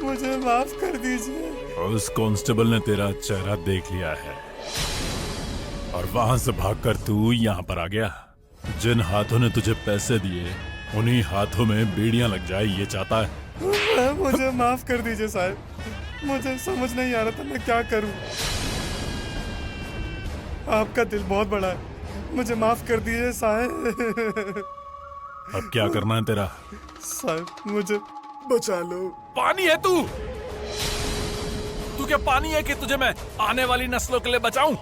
मुझे माफ कर दीजिए। उस कांस्टेबल ने तेरा चेहरा देख लिया है और वहां से भागकर तू यहाँ पर आ गया। जिन हाथों ने तुझे पैसे दिए उन्हीं हाथों में बेड़ियां लग जाए ये चाहता है। मुझे माफ कर दीजिए साहब, मुझे समझ नहीं आ रहा था मैं क्या करूं। आपका दिल बहुत बड़ा है, मुझे माफ कर दीजिए साहब। अब क्या करना है तेरा? साहब मुझे बचा लो। पानी है तू? तू क्या पानी है कि तुझे मैं आने वाली नस्लों के लिए बचाऊं?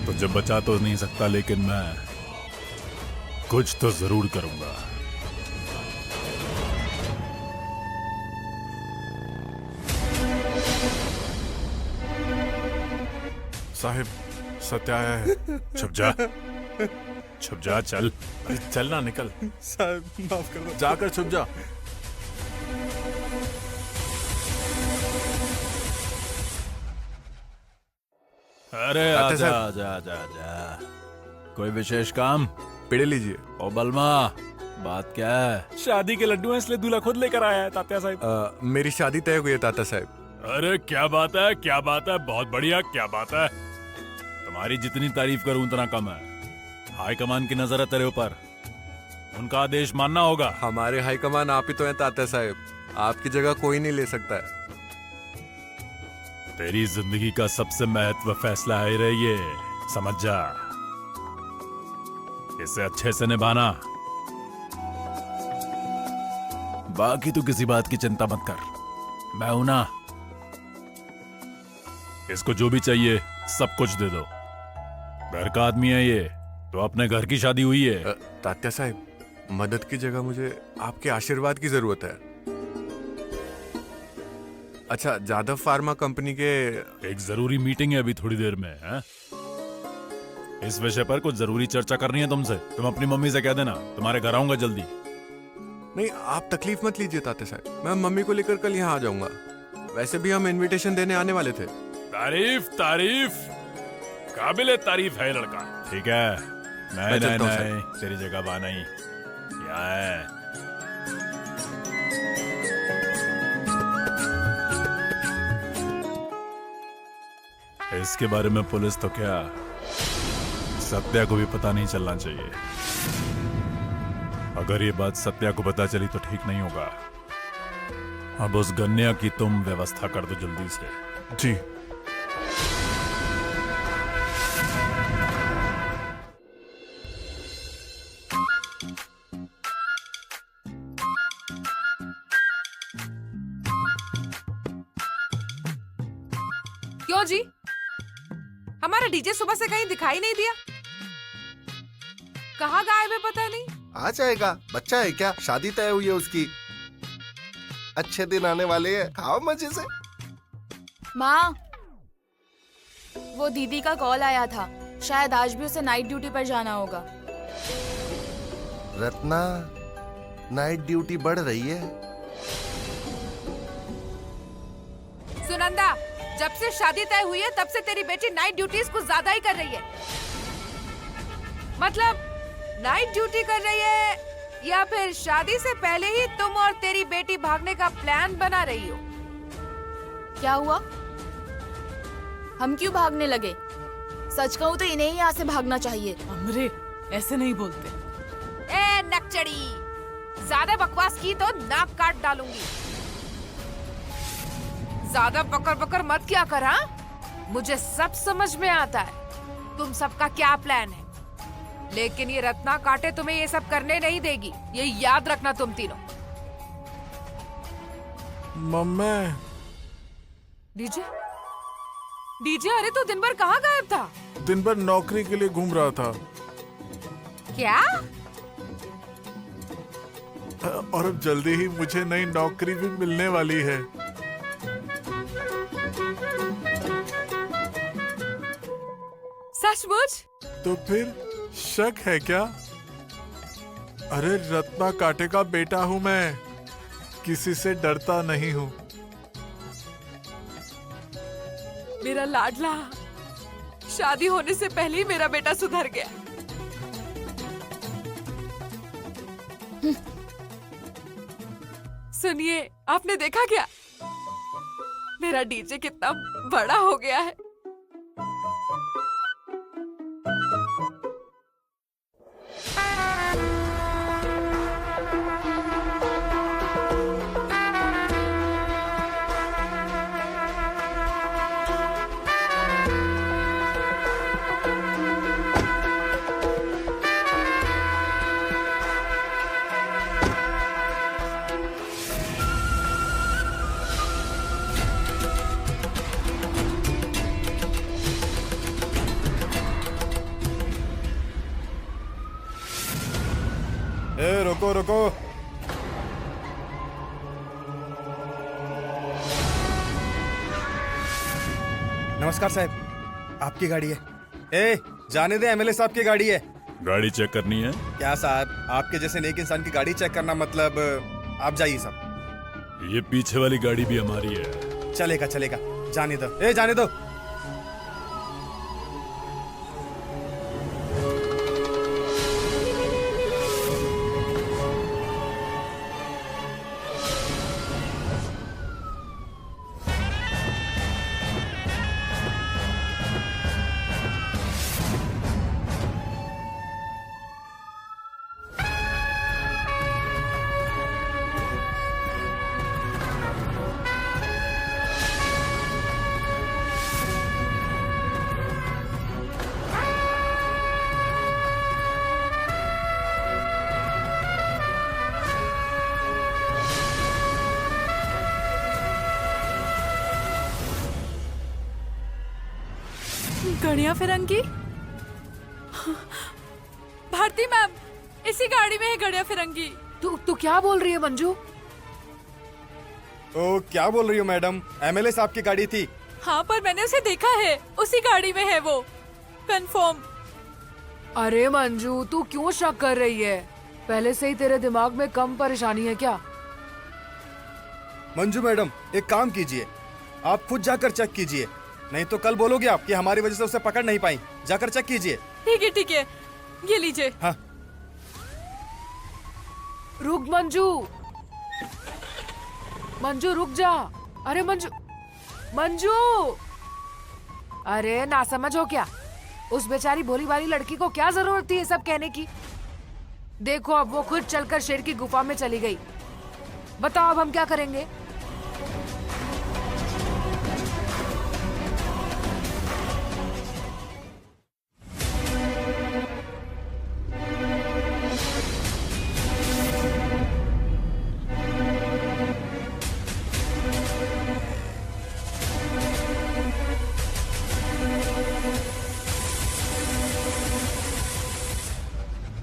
तुझे बचा तो नहीं सकता लेकिन मैं कुछ तो जरूर करूंगा। साहिब सत्य आया है। छुप जा, छुप जा, चल। अरे चल ना, निकल। साहब माफ कर दो। जाकर छुप जा। अरे आते आजा साहब। आजा आजा आजा। कोई विशेष काम? पेड़े लीजिए। ओ बलमा, बात क्या है? शादी के लड्डू हैं इसलिए दूल्हा खुद लेकर आया है तात्या साहब। मेरी शादी तय हुई है ताता साहब। अरे क्या बात है, क्या बात है, बहुत बढ़िया, क्या बात है। तुम्हारी जितनी तारीफ करूं उतना कम है। हाई कमान की नजर है तेरे ऊपर, उनका आदेश मानना होगा। हमारे हाई कमान आप ही तो हैं ताता साहब, आपकी जगह कोई नहीं ले सकता है। तेरी जिंदगी का सबसे महत्व फैसला है रे ये, समझ जा। इसे अच्छे से निभाना। बाकी तू किसी बात की चिंता मत कर, मैं हूं ना। इसको जो भी चाहिए सब कुछ दे दो। घर का आदमी है ये, तो अपने घर की शादी हुई है। तात्या साहब, मदद की जगह मुझे आपके आशीर्वाद की जरूरत है। अच्छा, जादव फार्मा कंपनी के एक जरूरी मीटिंग है अभी थोड़ी देर में है? इस विषय पर कुछ जरूरी चर्चा करनी है तुमसे। तुम अपनी मम्मी से कह देना, तुम्हारे घर आऊंगा जल्दी। नहीं, आप तकलीफ मत लीजिए तात्या साहब, मैं मम्मी को लेकर कल यहाँ आ जाऊंगा। वैसे भी हम इनविटेशन देने आने वाले थे। तारीफ तारीफ, काबिले तारीफ है लड़का। ठीक है, नहीं चलता हूं, नहीं, तेरी जगह बा नहीं, यहाँ है। इसके बारे में पुलिस तो क्या, सत्या को भी पता नहीं चलना चाहिए। अगर ये बात सत्या को पता चली तो ठीक नहीं होगा। अब उस गन्या की तुम व्यवस्था कर दो जल्दी से। जी। क्यों जी, हमारा डीजे सुबह से कहीं दिखाई नहीं दिया? कहाँ गायब है पता नहीं। आ जाएगा, बच्चा है क्या, शादी तय हुई है उसकी। अच्छे दिन आने वाले हैं, खाओ मजे से। माँ, वो दीदी का कॉल आया था, शायद आज भी उसे नाइट ड्यूटी पर जाना होगा। रत्ना, नाइट ड्यूटी बढ़ रही है। सुनंदा, जब से शादी तय हुई है तब से तेरी बेटी नाइट ड्यूटीज कुछ ज्यादा ही कर रही है। मतलब नाइट ड्यूटी कर रही है या फिर शादी से पहले ही तुम और तेरी बेटी भागने का प्लान बना रही हो? क्या हुआ? हम क्यों भागने लगे? सच कहूँ तो इन्हें ही यहाँ से भागना चाहिए। अमरे, ऐसे नहीं बोलते। ए नकचड़ी, ज्यादा बकवास की तो नाक काट डालूंगी। ज्यादा बकर बकर मत क्या कर। हाँ, मुझे सब समझ में आता है तुम सबका क्या प्लान है, लेकिन ये रत्ना काटे तुम्हें ये सब करने नहीं देगी, ये याद रखना तुम तीनों। मम्मी। डीजे, डीजे, अरे तू दिन भर कहाँ गायब था? दिन भर नौकरी के लिए घूम रहा था। क्या? और अब जल्दी ही मुझे नई नौकरी भी मिलने वाली है। सचमुच? तो फिर शक है क्या? अरे रत्ना काटे का बेटा हूँ मैं, किसी से डरता नहीं हूँ। मेरा लाडला शादी होने से पहले ही मेरा बेटा सुधर गया। सुनिए, आपने देखा क्या? मेरा डीजे कितना बड़ा हो गया है। ए रुको रुको, नमस्कार साहब, आपकी गाड़ी है। ए जाने दे, एमएलए साहब की गाड़ी है। गाड़ी चेक करनी है? क्या साहब, आपके जैसे नेक इंसान की गाड़ी चेक करना मतलब? आप जाइए साहब। ये पीछे वाली गाड़ी भी हमारी है। चलेगा चलेगा, जाने दो। ए जाने दो। गड़िया फिरंगी? भारती मैम, इसी गाड़ी में है गड़िया फिरंगी। तू क्या बोल रही है मंजू? ओ क्या बोल रही हो मैडम, एमएलए साहब की गाड़ी थी। हाँ, पर मैंने उसे देखा है, उसी गाड़ी में है वो, कंफर्म। अरे मंजू, तू क्यों शक कर रही है? पहले से ही तेरे दिमाग में कम परेशानी है क्या? मंजू मैडम, एक काम कीजिए, आप खुद जाकर चेक कीजिए, नहीं तो कल बोलोगे आप कि हमारी वजह से उसे पकड़ नहीं पाई। जाकर चेक कीजिए। ठीक है, ये लीजिए। हाँ। रुक मंजू, मंजू रुक जा। अरे मंजू, मंजू, अरे नासमझ हो क्या? उस बेचारी भोली भाली लड़की को क्या जरूरत थी ये सब कहने की? देखो, अब वो खुद चलकर शेर की गुफा में चली गई। बताओ अब हम क्या करेंगे?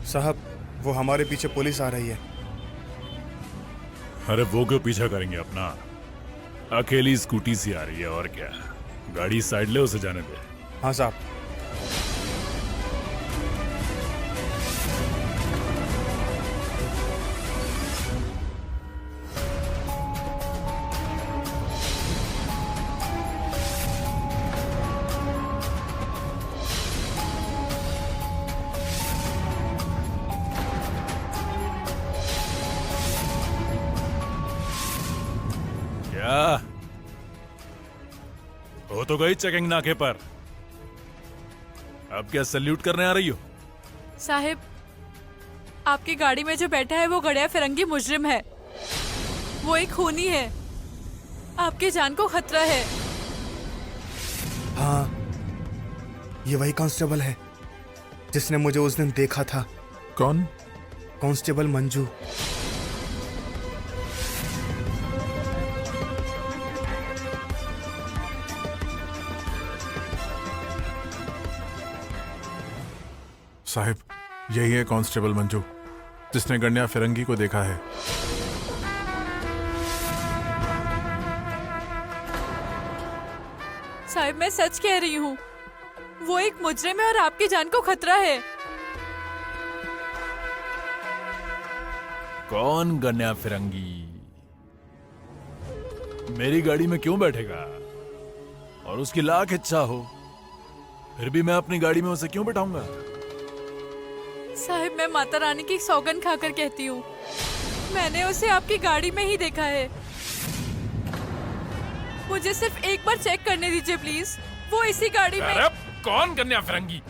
साहब, वो हमारे पीछे पुलिस आ रही है। अरे वो क्यों पीछा करेंगे अपना? अकेली स्कूटी सी आ रही है, और क्या। गाड़ी साइड ले, उसे जाने दे। हाँ साहब। क्या हो तो गई चेकिंग नाके पर, अब क्या सल्यूट करने आ रही हो? साहिब, आपकी गाड़ी में जो बैठा है वो गड़िया फिरंगी मुजरिम है, वो एक खूनी है, आपकी जान को खतरा है। हाँ, ये वही कांस्टेबल है जिसने मुझे उस दिन देखा था। कौन? कांस्टेबल मंजू। साहिब, यही है कांस्टेबल मंजू जिसने गण्या फिरंगी को देखा है। साहिब, मैं सच कह रही हूँ, वो एक मुजरिम है और आपकी जान को खतरा है। कौन गन्या फिरंगी? मेरी गाड़ी में क्यों बैठेगा? और उसकी लाख इच्छा हो फिर भी मैं अपनी गाड़ी में उसे क्यों बिठाऊंगा? साहब, मैं माता रानी की सौगंध खाकर कहती हूँ, मैंने उसे आपकी गाड़ी में ही देखा है। मुझे सिर्फ एक बार चेक करने दीजिए प्लीज। वो इसी गाड़ी में। अरे कौन कन्या फिरंगी?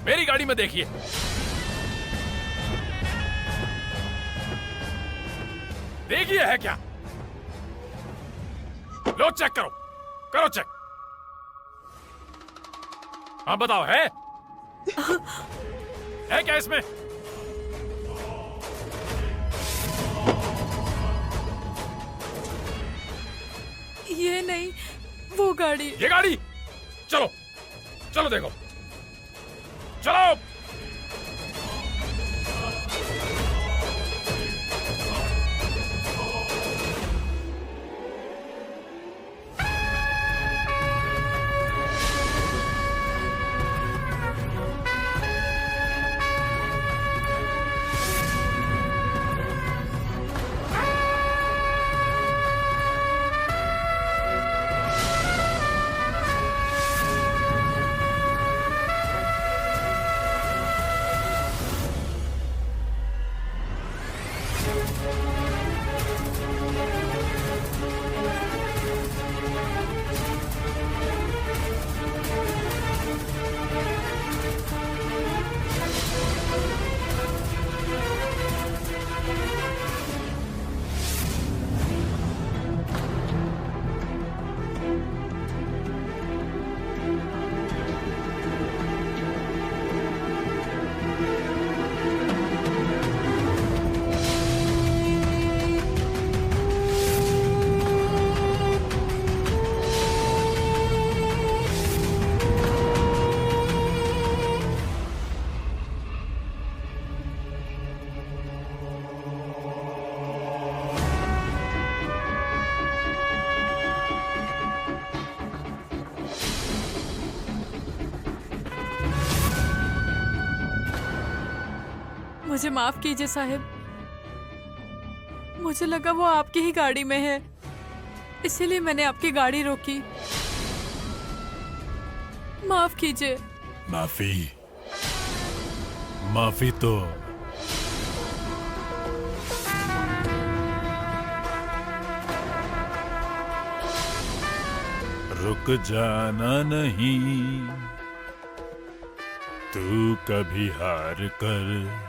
मेरी गाड़ी में देखिए। देखिए है क्या? लो चेक करो, करो चेक। हाँ बताओ, है क्या इसमें? ये नहीं, वो गाड़ी। ये गाड़ी? चलो चलो देखो, चलो। मुझे माफ कीजिए साहब, मुझे लगा वो आपकी ही गाड़ी में है, इसीलिए मैंने आपकी गाड़ी रोकी। माफ कीजिए। माफी तो रुक जाना नहीं, तू कभी हार कर।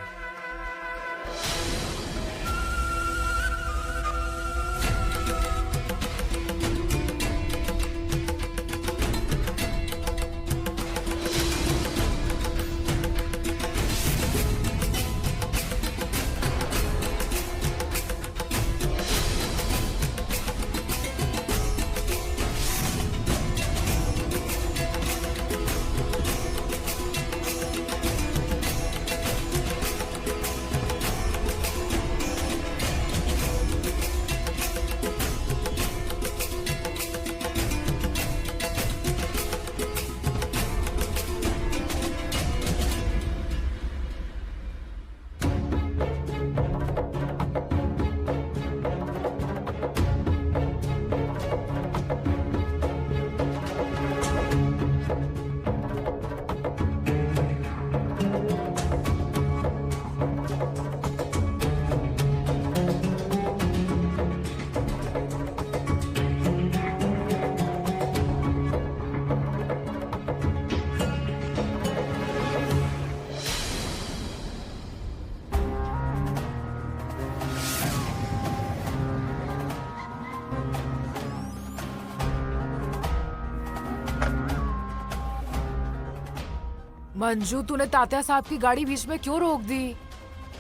मंजू, तूने तात्या साहब की गाड़ी बीच में क्यों रोक दी?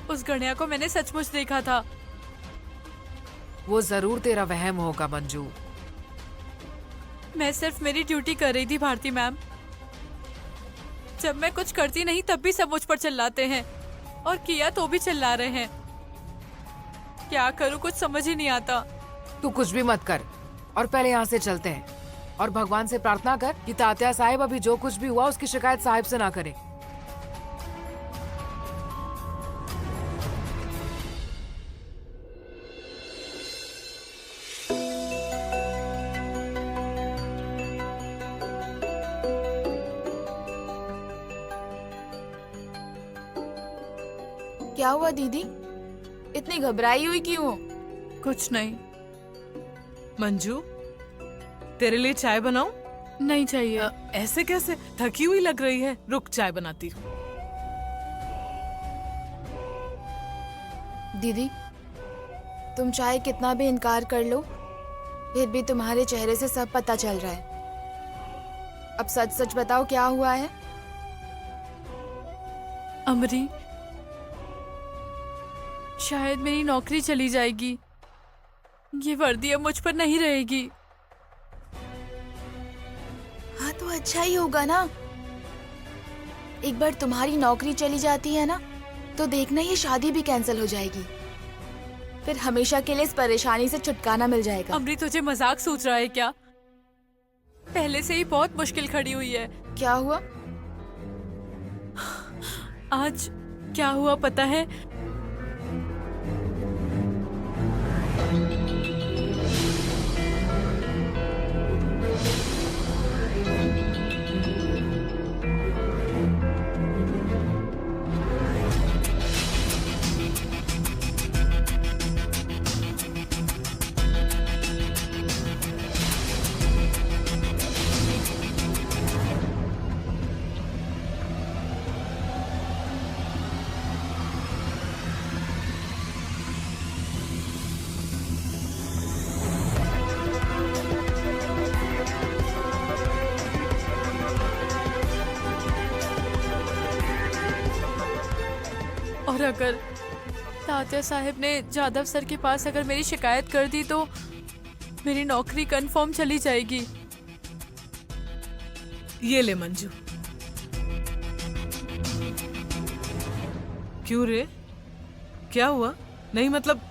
उस गणिया को मैंने सचमुच देखा था। वो जरूर तेरा वहम होगा मंजू। मैं सिर्फ मेरी ड्यूटी कर रही थी भारती मैम। जब मैं कुछ करती नहीं तब भी सब मुझ पर चिल्लाते हैं, और किया तो भी चिल्ला रहे हैं। क्या करूं, कुछ समझ ही नहीं आता। तू कुछ भी मत कर और पहले यहाँ से चलते हैं, और भगवान से प्रार्थना कर कि तात्या साहब अभी जो कुछ भी हुआ उसकी शिकायत साहब से ना करे। क्या हुआ दीदी? इतनी घबराई हुई क्यों हो? कुछ नहीं। मंजू, तेरे लिए चाय बनाऊं? नहीं चाहिए। ऐसे कैसे? थकी हुई लग रही है। रुक, चाय बनाती हूँ। दीदी, तुम चाहे कितना भी इनकार कर लो, फिर भी तुम्हारे चेहरे से सब पता चल रहा है। अब सच सच बताओ, क्या हुआ है? अमरी, शायद मेरी नौकरी चली जाएगी। ये वर्दी अब मुझ पर नहीं रहेगी। हाँ तो अच्छा ही होगा ना। एक बार तुम्हारी नौकरी चली जाती है ना, तो देखना ये शादी भी कैंसिल हो जाएगी। फिर हमेशा के लिए इस परेशानी से छुटकारा मिल जाएगा। अमरी, तुझे मजाक सोच रहा है क्या? पहले से ही बहुत मुश्किल खड़ी हुई है। क्या हुआ? आज क्या हुआ पता है? और अगर तात्या साहब ने जादव सर के पास अगर मेरी शिकायत कर दी तो मेरी नौकरी कंफर्म चली जाएगी। ये ले मंजू। क्यों रे? क्या हुआ? नहीं मतलब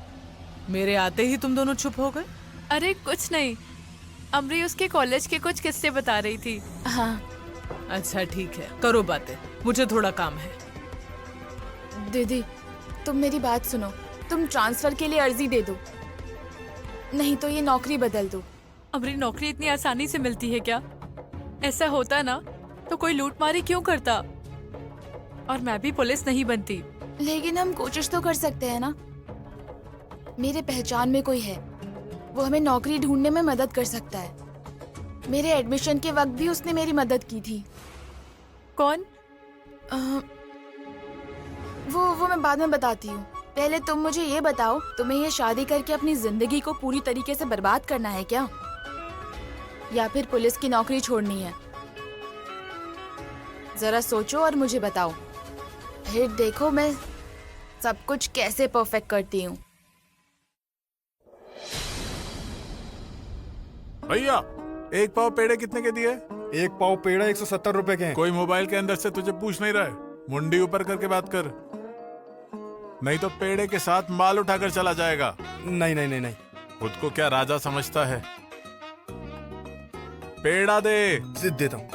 मेरे आते ही तुम दोनों चुप हो गए? अरे कुछ नहीं, अमरी उसके कॉलेज के कुछ किस्से बता रही थी। हाँ अच्छा ठीक है, करो बातें, मुझे थोड़ा काम है। दीदी, तुम मेरी बात सुनो। तुम ट्रांसफर के लिए अर्जी दे दो, नहीं तो ये नौकरी बदल दो। अमरी, नौकरी इतनी आसानी से मिलती है क्या? ऐसा होता ना तो कोई लूटमारी क्यों करता? और मैं भी पुलिस नहीं बनती। लेकिन हम कोशिश तो कर सकते हैं ना। मेरे पहचान में कोई है, वो हमें नौकरी ढूंढने में मदद कर सकता है। मेरे एडमिशन के वक्त भी उसने मेरी मदद की थी। कौन? वो मैं बाद में बताती हूँ। पहले तुम मुझे ये बताओ, तुम्हें ये शादी करके अपनी जिंदगी को पूरी तरीके से बर्बाद करना है क्या, या फिर पुलिस की नौकरी छोड़नी है? जरा सोचो और मुझे बताओ, फिर देखो मैं सब कुछ कैसे परफेक्ट करती हूँ। भैया, एक पाव पेड़े कितने के दिए? एक पाव पेड़ा 170 रुपए के हैं। कोई मोबाइल के अंदर से तुझे पूछ नहीं रहा है? मुंडी ऊपर करके बात कर, नहीं तो पेड़े के साथ माल उठाकर चला जाएगा। नहीं नहीं नहीं नहीं। खुद को क्या राजा समझता है? पेड़ा दे। जिद देता हूँ।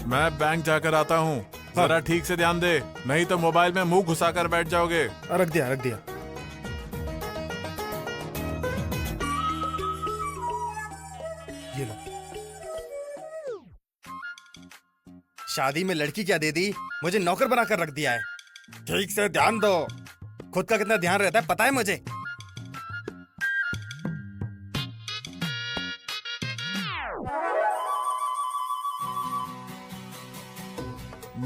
मैं बैंक जाकर आता हूँ, जरा ठीक से ध्यान दे, नहीं तो मोबाइल में मुंह घुसाकर बैठ जाओगे। रख दिया रख दिया। ये लो। शादी में लड़की क्या दे दी, मुझे नौकर बनाकर रख दिया है। ठीक से ध्यान दो, खुद का कितना ध्यान रहता है पता है मुझे।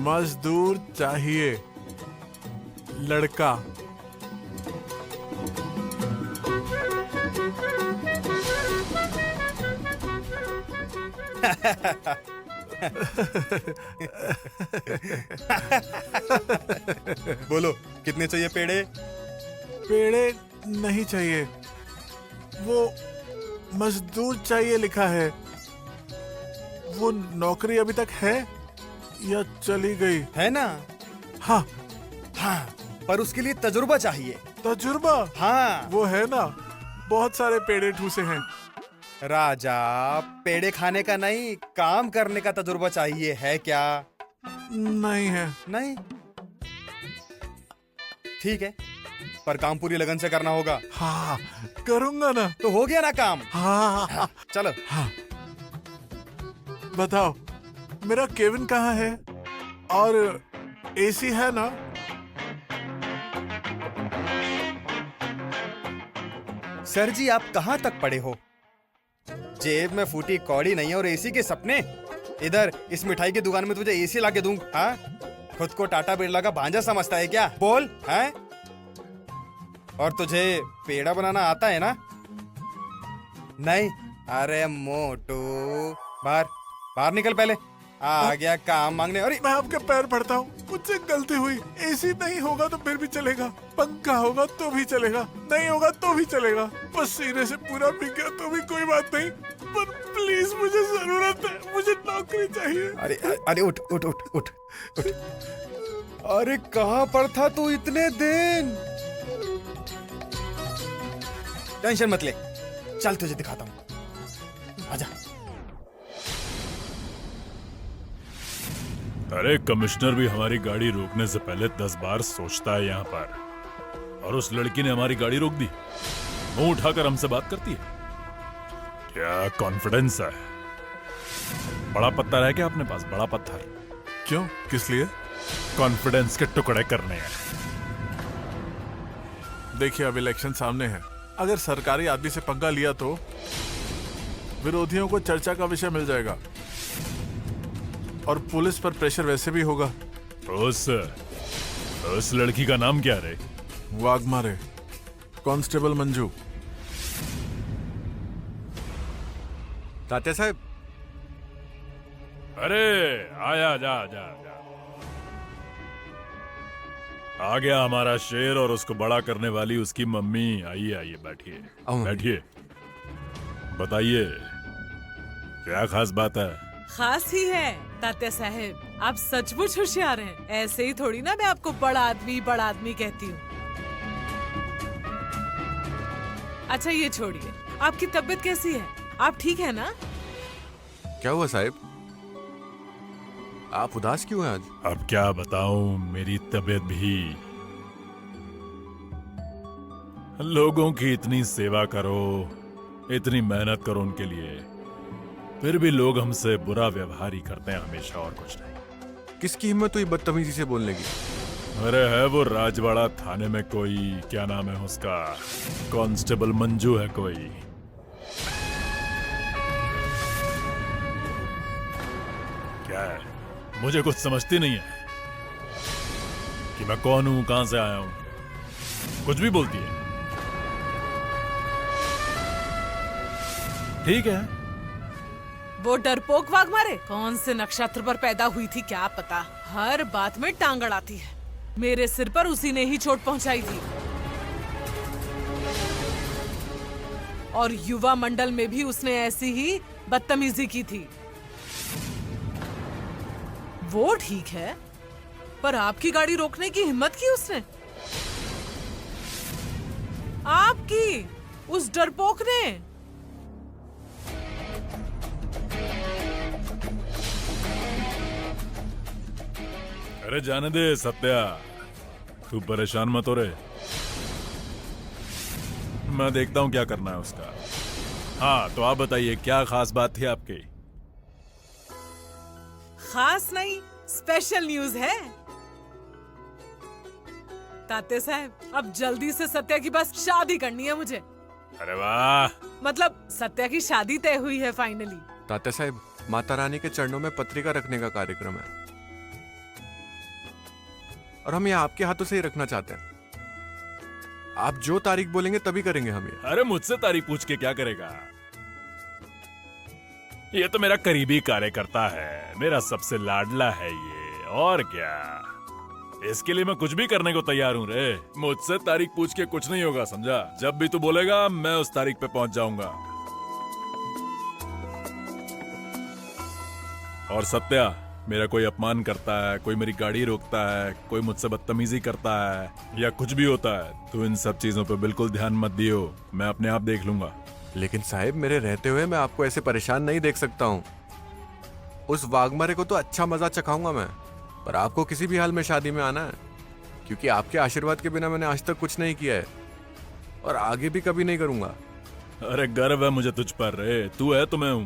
मजदूर चाहिए, लड़का। बोलो कितने चाहिए पेड़े? पेड़े नहीं चाहिए, वो मजदूर चाहिए लिखा है। वो नौकरी अभी तक है या चली गई? है ना? हाँ। हाँ, पर उसके लिए तजुर्बा चाहिए। तजुर्बा? हाँ। वो है ना, बहुत सारे पेड़े ठूसे हैं। राजा, पेड़े खाने का नहीं, काम करने का तजुर्बा चाहिए। है क्या? नहीं है। नहीं? ठीक है, पर काम पूरी लगन से करना होगा। हाँ करूंगा ना। तो हो गया ना काम। हाँ चलो। बताओ मेरा केविन कहाँ है और एसी है ना? सर जी आप कहाँ तक पढ़े हो? जेब में फूटी कौड़ी नहीं है और एसी के सपने। इधर इस मिठाई की दुकान में तुझे एसी लाके दूं? हाँ, खुद को टाटा बिरला का भांजा समझता है क्या? बोल। हैं? और तुझे पेड़ा बनाना आता है ना? नहीं? अरे मोटू, बाहर बाहर निकल पहले। आ गया काम मांगने। अरे मैं आपके पैर पड़ता हूँ, मुझसे गलती हुई। एसी नहीं होगा तो फिर भी चलेगा, पंखा होगा तो भी चलेगा, नहीं होगा तो भी चलेगा। बस सीने से पूरा भीग गया तो भी कोई बात नहीं, पर प्लीज मुझे जरूरत है, मुझे नौकरी चाहिए। अरे अरे उठ उठ उठ उठ उठ। अरे कहाँ पर था तू इतने दिन? टेंशन मत ले, चल तुझे दिखाता हूँ, आजा। अरे कमिश्नर भी हमारी गाड़ी रोकने से पहले 10 बार सोचता है यहाँ पर, और उस लड़की ने हमारी गाड़ी रोक दी, मुंह उठाकर हमसे बात करती है। क्या कॉन्फिडेंस है? बड़ा पत्थर है क्या अपने पास? बड़ा पत्थर? क्यों, किस लिए? कॉन्फिडेंस के टुकड़े करने हैं। देखिए अब इलेक्शन सामने है, अगर सरकारी आदमी से पंगा लिया तो विरोधियों को चर्चा का विषय मिल जाएगा और पुलिस पर प्रेशर वैसे भी होगा। उस लड़की का नाम क्या रे? वाघमारे, कांस्टेबल मंजू। तात्या साहब। अरे आया, जा जा जा। आ गया हमारा शेर और उसको बड़ा करने वाली उसकी मम्मी। आइए आइए, बैठिए बैठिए। बताइए क्या खास बात है? खास ही है तात्या साहब, आप सचमुच होशियार हैं। ऐसे ही थोड़ी ना मैं आपको बड़ा आदमी कहती हूँ। अच्छा ये छोड़िए, आपकी तबीयत कैसी है? आप ठीक है ना? क्या हुआ साहब, आप उदास क्यों हैं आज? अब क्या बताऊं, मेरी तबीयत भी। लोगों की इतनी सेवा करो, इतनी मेहनत करो उनके लिए, फिर भी लोग हमसे बुरा व्यवहार ही करते हैं हमेशा, और कुछ नहीं। किसकी हिम्मत हुई बदतमीजी से बोलने की? अरे है वो राजवाड़ा थाने में कोई, क्या नाम है उसका, कांस्टेबल मंजू है कोई। क्या है, मुझे कुछ समझती नहीं है कि मैं कौन हूं, कहां से आया हूं। कुछ भी बोलती है। ठीक है, वो डरपोक वाघमारे कौन से नक्षत्र पर पैदा हुई थी क्या पता, हर बात में टांग अड़ाती है। मेरे सिर पर उसी ने ही चोट पहुंचाई थी, और युवा मंडल में भी उसने ऐसी ही बदतमीजी की थी। वो ठीक है, पर आपकी गाड़ी रोकने की हिम्मत की उसने? आपकी, उस डरपोक ने। अरे जाने दे सत्या, तू परेशान मत हो रे, मैं देखता हूं क्या करना है उसका। हाँ तो आप बताइए, क्या खास बात थी आपकी? खास नहीं, स्पेशल न्यूज है तात्या साहब। अब जल्दी से सत्या की बस शादी करनी है मुझे। अरे वाह, मतलब सत्या की शादी तय हुई है फाइनली। तात्या साहब, माता रानी के चरणों में पत्रिका रखने का कार्यक्रम है, और हम ये आपके हाथों से ही रखना चाहते हैं। आप जो तारीख बोलेंगे तभी करेंगे हम ये। अरे मुझसे तारीख पूछ के क्या करेगा? ये तो मेरा करीबी कार्यकर्ता है, मेरा सबसे लाडला है ये, और क्या। इसके लिए मैं कुछ भी करने को तैयार हूँ रे। मुझसे तारीख पूछ के कुछ नहीं होगा, समझा? जब भी तू बोलेगा मैं उस तारीख पे पहुंच जाऊंगा। और सत्या, मेरा कोई अपमान करता है, कोई मेरी गाड़ी रोकता है, कोई मुझसे बदतमीजी करता है, या कुछ भी होता है, तो इन सब चीजों पे बिल्कुल ध्यान मत दियो, मैं अपने आप देख लूंगा। लेकिन साहब, मेरे रहते हुए मैं आपको ऐसे परेशान नहीं देख सकता हूँ। उस वाघमारे को तो अच्छा मजा चखाऊंगा मैं, पर आपको किसी भी हाल में शादी में आना है, क्योंकि आपके आशीर्वाद के बिना मैंने आज तक कुछ नहीं किया है और आगे भी कभी नहीं करूंगा। अरे गर्व है मुझे तुझ पर रे, तू है तो मैं हूं।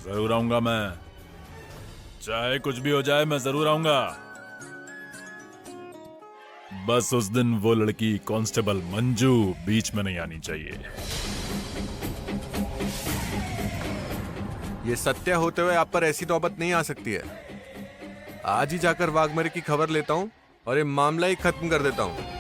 जरूर आऊंगा मैं, चाहे कुछ भी हो जाए मैं जरूर आऊंगा। बस उस दिन वो लड़की कांस्टेबल मंजू बीच में नहीं आनी चाहिए। ये सत्य होते हुए आप पर ऐसी नौबत नहीं आ सकती है। आज ही जाकर वाघमारे की खबर लेता हूँ और ये मामला ही खत्म कर देता हूँ।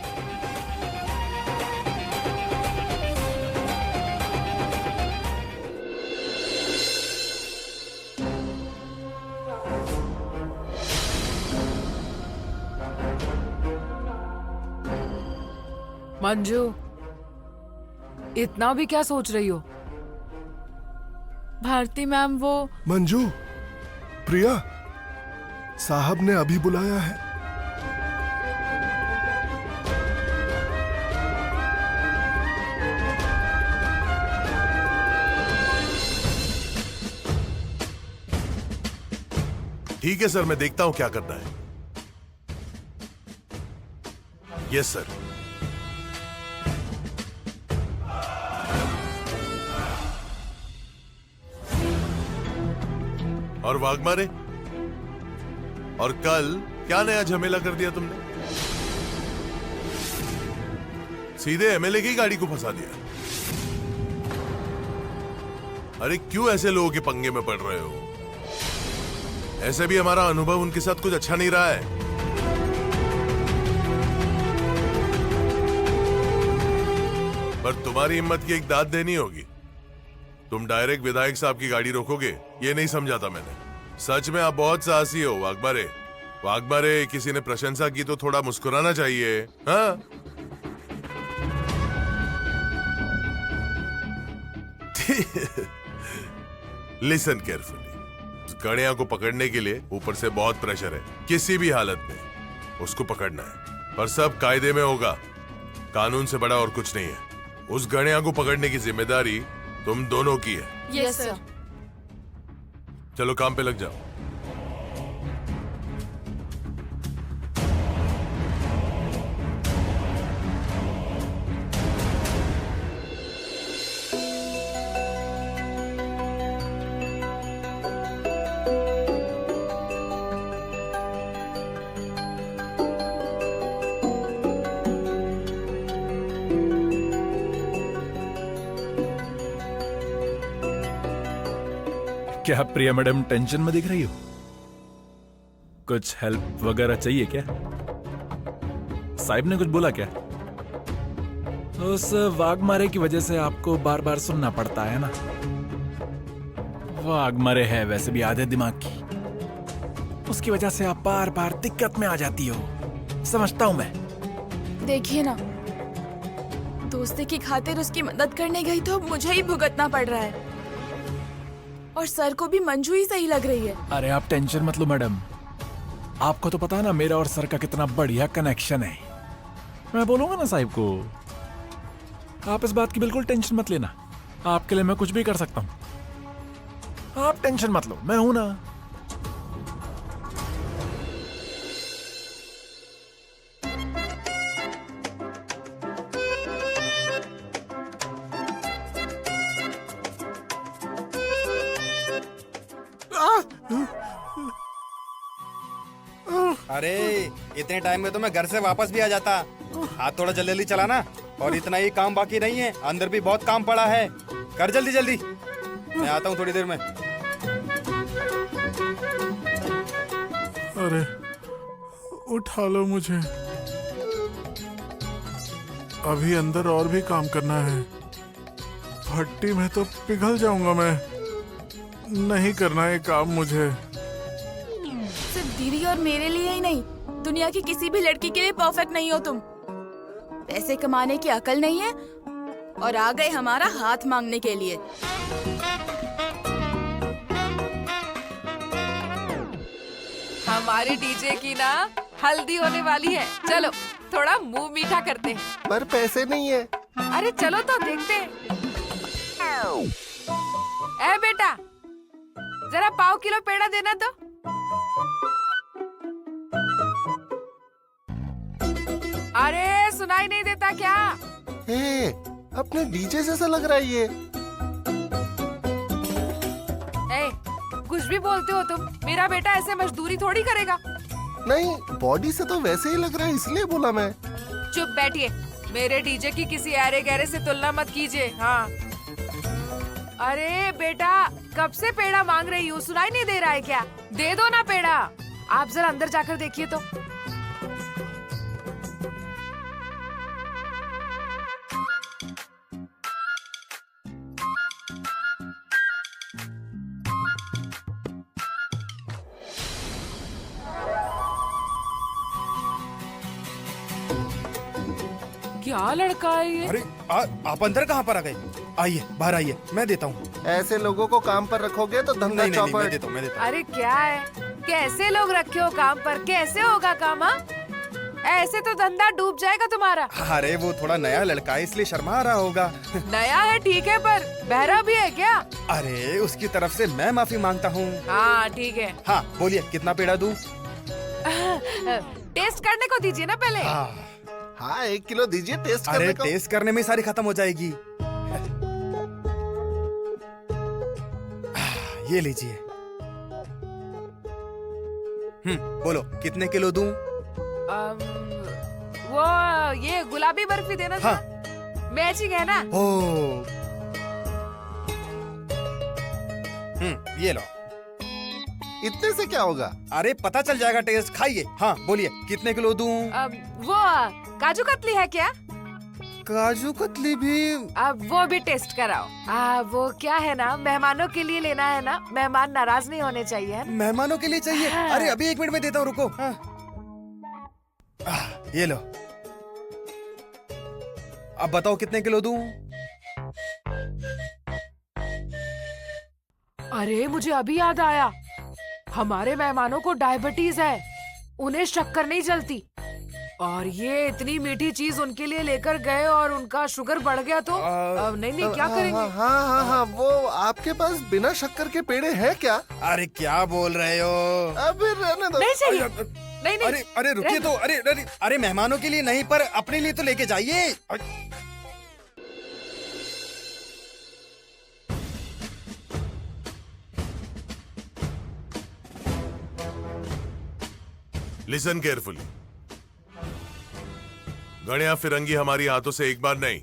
मंजू, इतना भी क्या सोच रही हो? भारती मैम वो मंजू, प्रिया, साहब ने अभी बुलाया है। ठीक है सर, मैं देखता हूं क्या करना है। Yes sir. और वाघमारे, और कल क्या नया झमेला कर दिया तुमने? सीधे एमएलए की गाड़ी को फंसा दिया। अरे क्यों ऐसे लोगों के पंगे में पड़ रहे हो? ऐसे भी हमारा अनुभव उनके साथ कुछ अच्छा नहीं रहा है। पर तुम्हारी हिम्मत की एक दाद देनी होगी। तुम डायरेक्ट विधायक साहब की गाड़ी रोकोगे, ये नहीं समझा था मैंने। सच में आप बहुत साहसी हो वाघमारे। वाघमारे, किसी ने प्रशंसा की तो थोड़ा मुस्कुराना चाहिए। हाँ? Listen carefully. गणिया को पकड़ने के लिए ऊपर से बहुत प्रेशर है। किसी भी हालत में उसको पकड़ना है, पर सब कायदे में होगा। कानून से बड़ा और कुछ नहीं है। उस गणिया को पकड़ने की जिम्मेदारी तुम दोनों की है। Yes sir. चलो काम पे लग जाओ। क्या प्रिया मैडम टेंशन में दिख रही हो? कुछ हेल्प वगैरह चाहिए क्या? साहिब ने कुछ बोला क्या? उस वाघमारे की वजह से आपको बार बार सुनना पड़ता है ना। वाघमारे है वैसे भी आधे दिमाग की, उसकी वजह से आप बार बार दिक्कत में आ जाती हो। समझता हूं मैं। देखिए ना, दोस्ती की खातिर उसकी मदद करने गई तो मुझे ही भुगतना पड़ रहा है, और सर को भी मंजू ही सही लग रही है। अरे आप टेंशन मत लो मैडम, आपको तो पता है ना मेरा और सर का कितना बढ़िया कनेक्शन है। मैं बोलूंगा ना साहिब को, आप इस बात की बिल्कुल टेंशन मत लेना। आपके लिए मैं कुछ भी कर सकता हूं, आप टेंशन मत लो, मैं हूं ना। अरे इतने टाइम में तो मैं घर से वापस भी आ जाता। हाथ थोड़ा जल्दी जल्दी चलाना, और इतना ही काम बाकी नहीं है, अंदर भी बहुत काम पड़ा है। कर जल्दी जल्दी, मैं आता हूँ थोड़ी देर में। अरे उठा लो मुझे, अभी अंदर और भी काम करना है। भट्टी में तो पिघल जाऊंगा मैं। नहीं करना ये काम मुझे। सिर्फ दीदी और मेरे लिए ही नहीं, दुनिया की किसी भी लड़की के लिए परफेक्ट नहीं हो तुम। पैसे कमाने की अकल नहीं है और आ गए हमारा हाथ मांगने के लिए। हमारे डीजे की ना हल्दी होने वाली है, चलो थोड़ा मुंह मीठा करते हैं। पर पैसे नहीं है। अरे चलो तो देखते हैं। ए बेटा, जरा पाव किलो पेड़ा देना तो। सुनाई नहीं देता क्या? हे, अपने डीजे जैसा लग रहा है ये। ए, कुछ भी बोलते हो तुम। मेरा बेटा ऐसे मजदूरी थोड़ी करेगा। नहीं, बॉडी से तो वैसे ही लग रहा है, इसलिए बोला मैं। चुप बैठिए। मेरे डीजे की किसी ऐरे गहरे से तुलना मत कीजिए। हाँ। अरे बेटा, कब से पेड़ा मांग रही हूँ, सुनाई नहीं दे रहा है क्या? दे दो ना पेड़ा। आप जरा अंदर जाकर देखिए तो। क्या लड़का है ये? अरे आप अंदर कहाँ पर आ गए? आइए, बाहर आइए, मैं देता हूँ। ऐसे लोगों को काम पर रखोगे तो धंधा नहीं, मैं चौपट। देता हूँ, मैं देता हूँ। अरे क्या है, कैसे लोग रखे हो काम पर? कैसे होगा काम? हाँ, ऐसे तो धंधा डूब जाएगा तुम्हारा। अरे वो थोड़ा नया लड़का है, इसलिए शर्मा रहा होगा। नया है ठीक है, पर बहरा भी है क्या? अरे उसकी तरफ से मैं माफी मांगता हूँ। हाँ ठीक है। हाँ बोलिए, कितना पेड़ा दूँ? टेस्ट करने को दीजिए ना पहले। हाँ 1 किलो दीजिए टेस्ट अरे करने को। टेस्ट करने में सारी खत्म हो जाएगी। ये लीजिए। बोलो कितने किलो दूं? वो ये गुलाबी बर्फी देना। हाँ। मैचिंग है ना? ओ। ये लो। इतने से क्या होगा? अरे पता चल जाएगा, टेस्ट खाइए। हाँ बोलिए, कितने किलो दूं? वो काजू कतली है क्या? काजू कतली भी? अब वो भी टेस्ट कराओ। वो क्या है ना, मेहमानों के लिए लेना है ना, मेहमान नाराज नहीं होने चाहिए। मेहमानों के लिए चाहिए? हाँ। अरे अभी 1 मिनट में देता हूँ, रुको। हाँ। ये लो। अब बताओ कितने किलो दूं? अरे मुझे अभी याद आया, हमारे मेहमानों को डायबिटीज है, उन्हें शक्कर नहीं चलती, और ये इतनी मीठी चीज उनके लिए लेकर गए और उनका शुगर बढ़ गया तो नहीं क्या करेंगे? हाँ, वो आपके पास बिना शक्कर के पेड़े हैं क्या? अरे क्या बोल रहे हो? अबे रहने दो। नहीं चाहिए। नहीं नहीं। अरे रुकिए तो। अरे मेहमानों के लिए नहीं, पर अपने लिए तो लेके जाइए। Listen carefully. गणिया फिरंगी हमारी हाथों से एक बार नहीं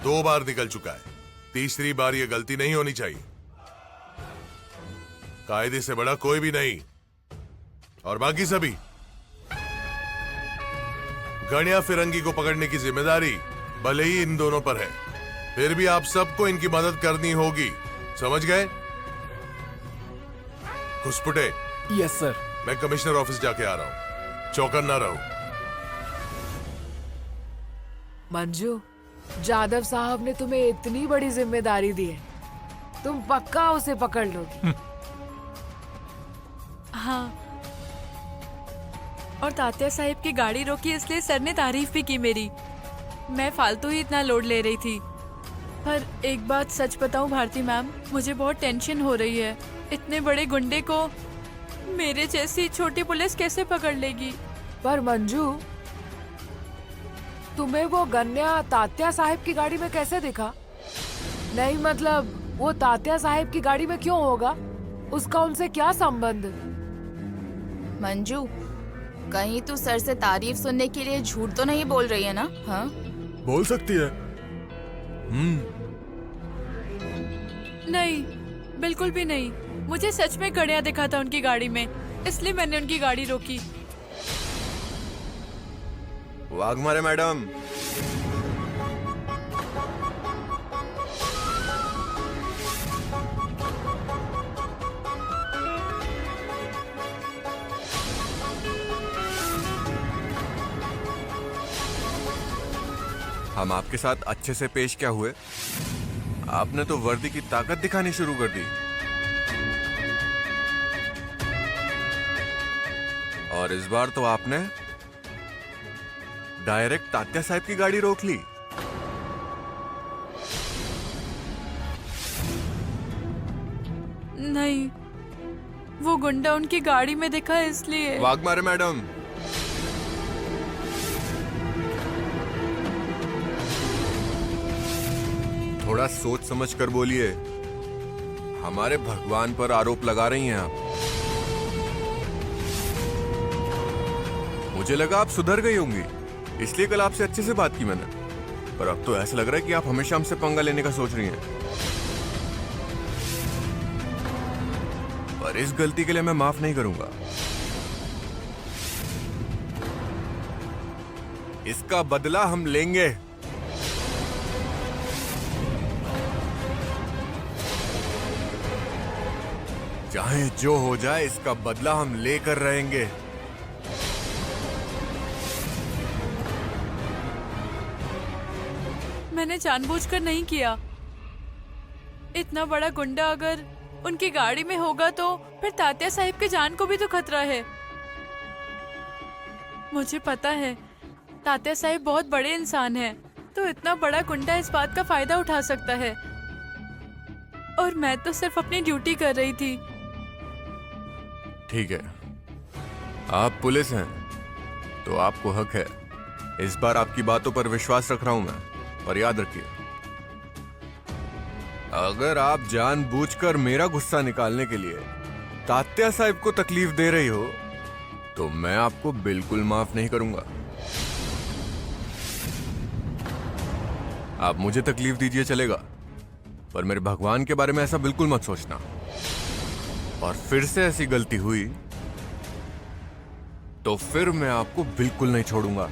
2 बार निकल चुका है। तीसरी बार ये गलती नहीं होनी चाहिए। कायदे से बड़ा कोई भी नहीं, और बाकी सभी। गणिया फिरंगी को पकड़ने की जिम्मेदारी भले ही इन दोनों पर है, फिर भी आप सबको इनकी मदद करनी होगी, समझ गए? घुसपुटे। Yes sir. मैं कमिश्नर ऑफिस जाके आ रहा हूं, चौकन ना रहो। मंजू, जादव साहब ने तुम्हें इतनी बड़ी जिम्मेदारी दी है, तुम पक्का उसे पकड़ लोगी। हाँ, और तात्या साहिब की गाड़ी रोकी इसलिए सर ने तारीफ भी की मेरी। मैं फालतू ही इतना लोड ले रही थी। पर एक बात सच बताऊं भारती मैम, मुझे बहुत टेंशन हो रही है। इतने बड़े गुंडे को मेरे जैसी छोटी पुलिस कैसे पकड़ लेगी? पर मंजू, तुम्हें वो गन्या तात्या साहिब की गाड़ी में कैसे दिखा? नहीं मतलब वो तात्या साहिब की गाड़ी में क्यों होगा? उसका उनसे क्या संबंध? मंजू, कहीं तू सर से तारीफ सुनने के लिए झूठ तो नहीं बोल रही है ना? हाँ? बोल सकती है। नहीं, बिल्कुल भी नहीं। मुझे सच में गड़िया दिखा था उनकी गाड़ी में, इसलिए मैंने उनकी गाड़ी रोकी। वाघमारे मैडम, हम आपके साथ अच्छे से पेश क्या हुए? आपने तो वर्दी की ताकत दिखानी शुरू कर दी, और इस बार तो आपने डायरेक्ट तात्या साहब की गाड़ी रोक ली। नहीं, वो गुंडा उनकी गाड़ी में दिखा इसलिए। वाघमारे मैडम, थोड़ा सोच समझ कर बोलिए। हमारे भगवान पर आरोप लगा रही हैं आप। मुझे लगा आप सुधर गई होंगी, इसलिए कल आपसे अच्छे से बात की मैंने, पर अब तो ऐसा लग रहा है कि आप हमेशा हमसे पंगा लेने का सोच रही हैं। पर इस गलती के लिए मैं माफ नहीं करूंगा। इसका बदला हम लेंगे। चाहे जो हो जाए, इसका बदला हम लेकर रहेंगे। मैंने जानबूझकर नहीं किया। इतना बड़ा गुंडा अगर उनकी गाड़ी में होगा तो फिर तात्या साहिब के जान को भी तो खतरा है। मुझे पता है तात्या साहिब बहुत बड़े इंसान हैं, तो इतना बड़ा गुंडा इस बात का फायदा उठा सकता है। और मैं तो सिर्फ अपनी ड्यूटी कर रही थी। ठीक है, आप पुलिस हैं तो आपको हक है। इस बार आपकी बातों पर विश्वास रख रहा हूं मैं, पर याद रखिए, अगर आप जानबूझकर मेरा गुस्सा निकालने के लिए तात्या साहिब को तकलीफ दे रही हो तो मैं आपको बिल्कुल माफ नहीं करूंगा। आप मुझे तकलीफ दीजिए चलेगा, पर मेरे भगवान के बारे में ऐसा बिल्कुल मत सोचना। और फिर से ऐसी गलती हुई तो फिर मैं आपको बिल्कुल नहीं छोड़ूंगा।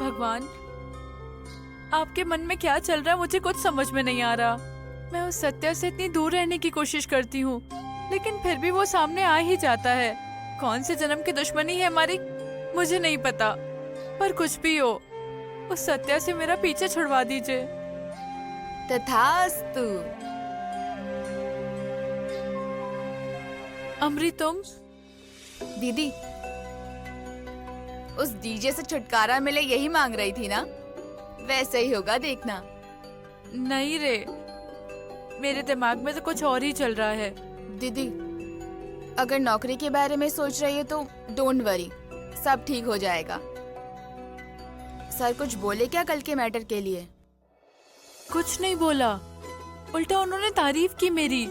भगवान, आपके मन में क्या चल रहा है मुझे कुछ समझ में नहीं आ रहा। मैं उस सत्या से इतनी दूर रहने की कोशिश करती हूँ, लेकिन फिर भी वो सामने आ ही जाता है। कौन से जन्म की दुश्मनी है हमारी मुझे नहीं पता, पर कुछ भी हो उस सत्या से मेरा पीछे छुड़वा दीजिए। तथास्तु। अमरी, तुम? दीदी, उस डीजे से छुटकारा मिले यही मांग रही थी ना? वैसे ही होगा देखना। नहीं रे, मेरे दिमाग में तो कुछ और ही चल रहा है। दीदी, अगर नौकरी के बारे में सोच रही है तो डोंट वरी, सब ठीक हो जाएगा। सर कुछ बोले क्या कल के मैटर के लिए? कुछ नहीं बोला, उल्टा उन्होंने तारीफ की मेरी।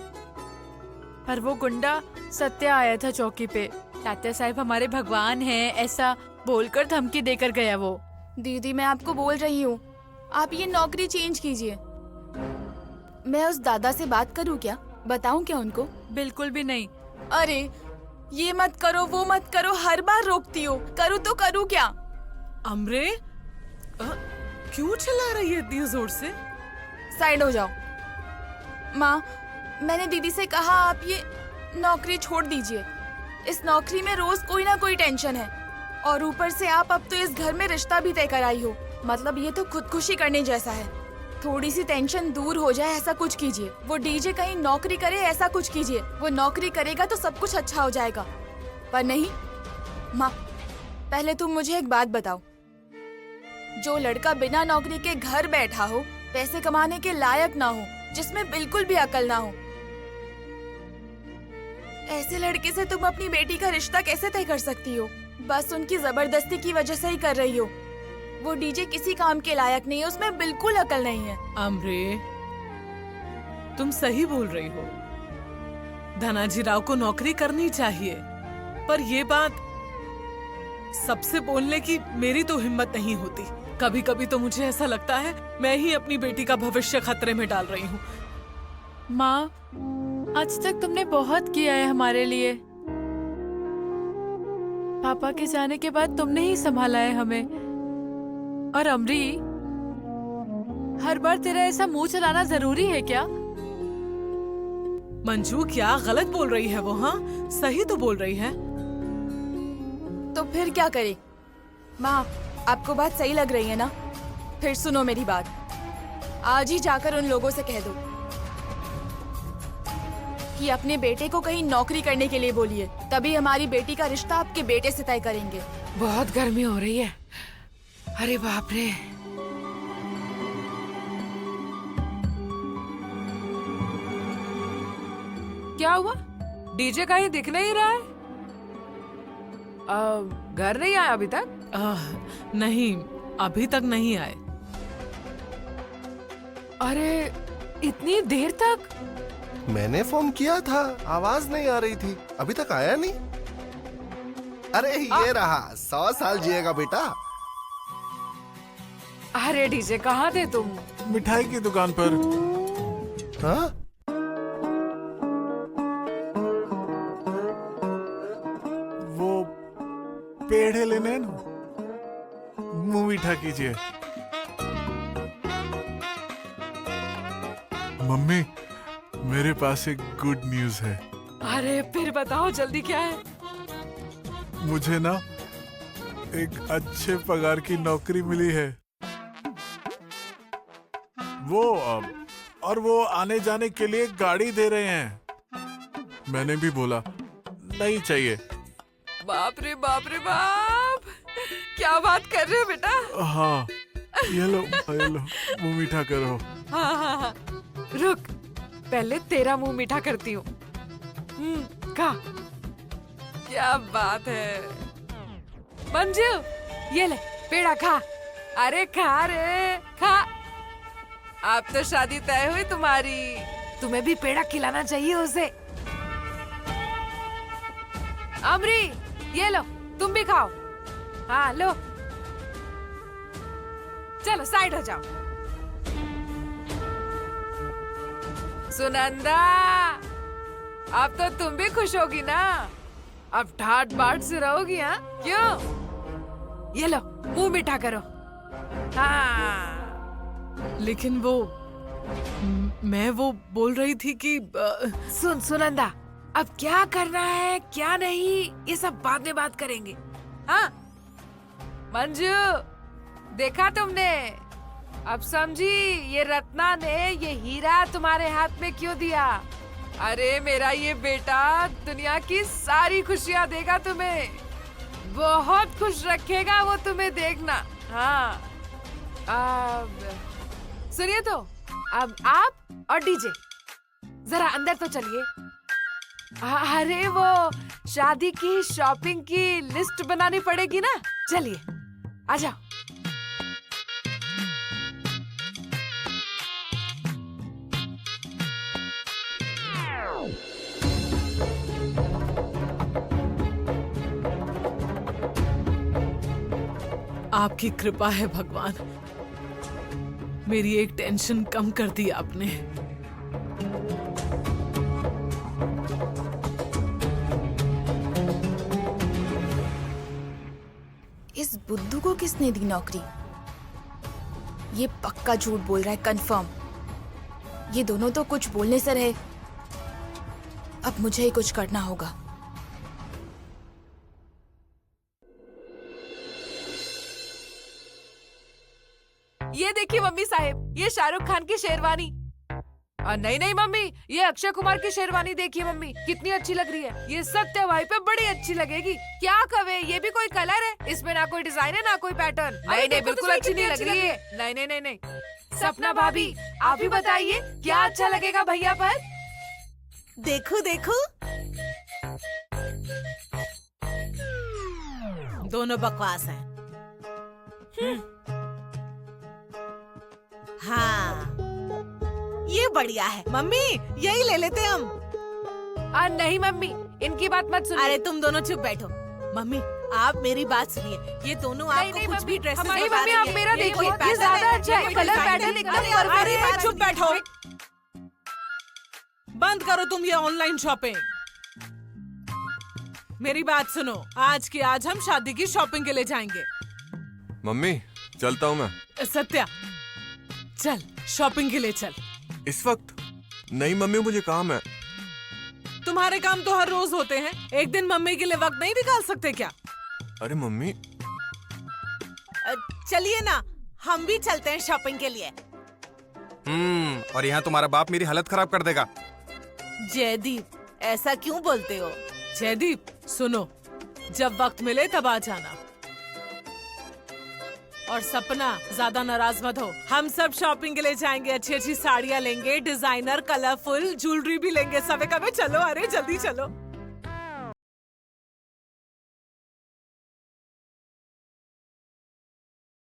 पर वो गुंडा सत्या आया था चौकी पे, तात्या साहिब हमारे भगवान हैं ऐसा बोलकर धमकी देकर गया वो। दीदी, मैं आपको बोल रही हूँ, आप ये नौकरी चेंज कीजिए। मैं उस दादा से बात करूँ क्या? बताऊँ क्या उनको? बिल्कुल भी नहीं। अरे ये मत करो, वो मत करो, हर बार रोकती हो। करूँ तो करूँ क्या? अमरे, क्यों चिल्ला रही है इतनी जोर से? साइड हो जाओ। माँ, मैंने दीदी से कहा आप ये नौकरी छोड़ दीजिए। इस नौकरी में रोज कोई ना कोई टेंशन है, और ऊपर से आप अब तो इस घर में रिश्ता भी तय कराई हो। मतलब ये तो खुदकुशी करने जैसा है। थोड़ी सी टेंशन दूर हो जाए ऐसा कुछ कीजिए। वो डीजे कहीं नौकरी करे ऐसा कुछ कीजिए। वो नौकरी करेगा तो सब कुछ अच्छा हो जाएगा। पर नहीं। माँ, पहले तुम मुझे एक बात बताओ, जो लड़का बिना नौकरी के घर बैठा हो, पैसे कमाने के लायक ना हो, जिसमें बिल्कुल भी अकल ना हो, ऐसे लड़के से तुम अपनी बेटी का रिश्ता कैसे तय कर सकती हो? बस उनकी जबरदस्ती की वजह से ही कर रही हो। वो डीजे किसी काम के लायक नहीं है, उसमें बिल्कुल अकल नहीं है। अमरे, तुम सही बोल रही हो। धनाजी राव को नौकरी करनी चाहिए, पर ये बात सबसे बोलने की मेरी तो हिम्मत नहीं होती। कभी कभी तो मुझे ऐसा लगता है मैं ही अपनी बेटी का भविष्य खतरे में डाल रही हूँ। माँ, आज तक तुमने बहुत किया है हमारे लिए। पापा के जाने के बाद तुमने ही संभाला है हमें। और अमरी, हर बार तेरा ऐसा मुंह चलाना जरूरी है क्या? मंजू, क्या गलत बोल रही है वो? हाँ, सही तो बोल रही है। तो फिर क्या करे? माँ, आपको बात सही लग रही है ना? फिर सुनो मेरी बात, आज ही जाकर उन लोगों से कह दो कि अपने बेटे को कहीं नौकरी करने के लिए बोलिए, तभी हमारी बेटी का रिश्ता आपके बेटे से तय करेंगे। बहुत गर्मी हो रही है। अरे बाप रे। क्या हुआ? डीजे कहीं दिख नहीं रहा है? घर नहीं आया अभी तक? नहीं, अभी तक नहीं आए। अरे इतनी देर तक? मैंने फोन किया था, आवाज नहीं आ रही थी, अभी तक आया नहीं। अरे ये रहा, 100 साल जिएगा बेटा। अरे डीजे कहाँ थे तुम? मिठाई की दुकान पर। हाँ? वो पेड़े लेने हैं ना, मुंह मीठा कीजिए। मम्मी, मेरे पास एक गुड न्यूज है। अरे फिर बताओ जल्दी, क्या है? मुझे ना एक अच्छे पगार की नौकरी मिली है। और वो आने जाने के लिए गाड़ी दे रहे हैं। मैंने भी बोला नहीं चाहिए। बाप रे बाप रे बाप, क्या बात कर रहे हो बेटा? हाँ, ये लो मुंह मीठा करो। हाँ हाँ हाँ, रुक, पहले तेरा मुंह मीठा करती हूँ। खा। क्या बात है मंजू, ये ले पेड़ा खा। अरे खा रे खा। अब तो शादी तय हुई तुम्हारी, तुम्हें भी पेड़ा खिलाना चाहिए उसे। अमरी, ये लो तुम भी खाओ। हाँ लो, चलो साइड हो जाओ। सुनंदा, अब तो तुम भी खुश होगी ना? अब ठाट बाट से रहोगी, हाँ? क्यों? ये लो मुंह मीठा करो। हाँ। लेकिन मैं वो बोल रही थी कि सुन सुनंदा, अब क्या करना है क्या नहीं ये सब बाद में बात करेंगे। हाँ मंजू, देखा तुमने? अब समझी ये रत्ना ने ये हीरा तुम्हारे हाथ में क्यों दिया? अरे मेरा ये बेटा दुनिया की सारी खुशियाँ देगा तुम्हें, बहुत खुश रखेगा वो तुम्हें, देखना। हाँ अब सुनिए तो, अब आप और डीजे जरा अंदर तो चलिए। अरे वो शादी की शॉपिंग की लिस्ट बनानी पड़ेगी ना, चलिए आ जाओ। आपकी कृपा है भगवान, मेरी एक टेंशन कम कर दी आपने। इस बुद्धू को किसने दी नौकरी? ये पक्का झूठ बोल रहा है, कंफर्म। ये दोनों तो कुछ बोलने से रहे। अब मुझे ही कुछ करना होगा। ये देखिए मम्मी साहेब, ये शाहरुख खान की शेरवानी। नहीं नहीं मम्मी, ये अक्षय कुमार की शेरवानी देखिए मम्मी, कितनी अच्छी लग रही है। ये सत्य भाई पे बड़ी अच्छी लगेगी। क्या कवे, ये भी कोई कलर है? इसमें ना कोई डिजाइन है ना कोई पैटर्न। नहीं नहीं, बिल्कुल अच्छी नहीं लग रही है। नहीं नहीं नहीं नहीं। सपना भाभी, आप ही बताइए क्या अच्छा लगेगा भैया पर? देखो देखो, दोनों बकवास हैं। हाँ, ये बढ़िया है मम्मी, यही ले लेते हम। नहीं मम्मी, इनकी बात मत सुनिए। अरे तुम दोनों चुप बैठो। मम्मी आप मेरी बात सुनिए, ये दोनों आपको कुछ भी ड्रेसेस बता रही आप मेरा देखिए, ये ज्यादा अच्छा है, कलर पैटर्न एकदम परफेक्ट है। चुप बैठो, बंद करो तुम ये ऑनलाइन शॉपिंग। मेरी बात सुनो, आज की आज हम शादी की शॉपिंग के लिए जाएंगे। मम्मी चलता हूँ मैं। सत्या चल, शॉपिंग के लिए चल। इस वक्त नहीं मम्मी, मुझे काम है। तुम्हारे काम तो हर रोज होते हैं, एक दिन मम्मी के लिए वक्त नहीं निकाल सकते क्या? अरे मम्मी, चलिए ना, हम भी चलते हैं शॉपिंग के लिए। और यहाँ तुम्हारा बाप मेरी हालत खराब कर देगा। जयदीप, ऐसा क्यों बोलते हो? जयदीप सुनो, जब वक्त मिले तब आ जाना। और सपना, ज्यादा नाराज मत हो। हम सब शॉपिंग के लिए जाएंगे, अच्छी अच्छी साड़ियाँ लेंगे, डिजाइनर कलरफुल ज्वेलरी भी लेंगे। सब कभी चलो, अरे जल्दी चलो।